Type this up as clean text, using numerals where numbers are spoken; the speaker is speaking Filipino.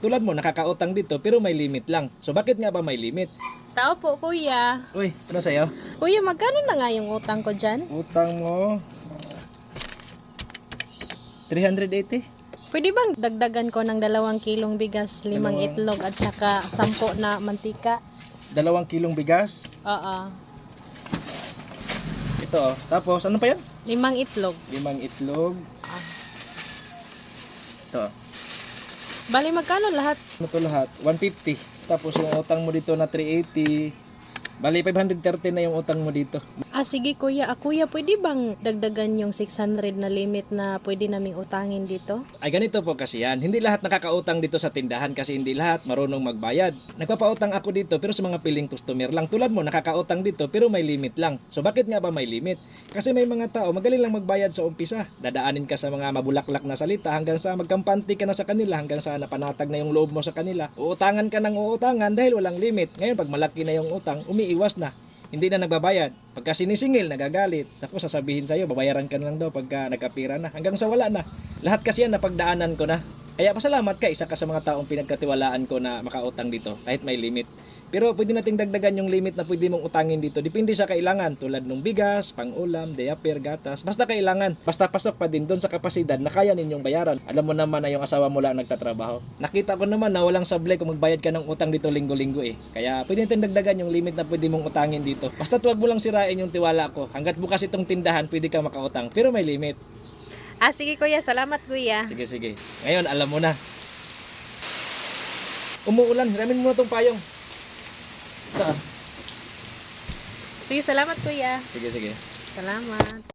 Tulad mo, nakakautang dito pero may limit lang. So bakit nga ba may limit? Tao po, kuya. Uy, ano sa'yo? Kuya, magkano na nga yung utang ko dyan? Utang mo 380? Pwede bang dagdagan ko ng 2 kilong bigas, 5 Dalawang- itlog at saka 10 na mantika? 2 kilong bigas. Oo. Ito oh. Tapos ano pa yan? 5 itlog. 5 itlog. Ah. Ito oh. Bali, magkano lahat? Ano to lahat? 150. Tapos yung utang mo dito na 380. Bali 530 na yung utang mo dito. Ah, sige kuya. Ah, kuya, pwede bang dagdagan yung 600 na limit na pwede naming utangin dito? Ay ganito po kasi yan. Hindi lahat nakakautang dito sa tindahan kasi hindi lahat marunong magbayad. Nagpapautang ako dito pero sa mga piling customer lang. Tulad mo, nakakautang dito pero may limit lang. So bakit nga ba may limit? Kasi may mga tao magaling lang magbayad sa umpisa. Dadaanin ka sa mga mabulaklak na salita hanggang sa magkampanti ka na sa kanila, hanggang sa napanatag na yung loob mo sa kanila. Uutangan ka ng uutangan dahil walang limit. Ngayon pag malaki na yung utang, umiiwas na. Hindi na nagbabayad. Pagka sinisingil, nagagalit. Tapos sasabihin sa'yo, babayaran ka na lang daw pagka nagkapira na. Hanggang sa wala na. Lahat kasi yan napagdaanan ko na. Kaya pasalamat ka, isa ka sa mga taong pinagkatiwalaan ko na makautang dito kahit may limit. Pero pwede nating dagdagan yung limit na pwede mong utangin dito. Depende sa kailangan, tulad ng bigas, pang-ulam, diaper, gatas. Basta kailangan. Basta pasok pa din doon sa kapasidad na kaya ninyong bayaran. Alam mo naman na yung asawa mo lang nagtatrabaho. Nakita ko naman na walang sablay kung magbayad ka ng utang dito linggo-linggo eh. Kaya pwede natin dagdagan yung limit na pwede mong utangin dito. Basta huwag mo lang sirain yung tiwala ko. Hanggat bukas itong tindahan, pwede ka makautang. Pero may limit. Ah, sige kuya. Salamat kuya. Sige, sige. Ngayon, alam mo na. Umuulan. Hiramin mo na itong payong. Ito ah. Sige, salamat kuya. Sige, sige. Salamat.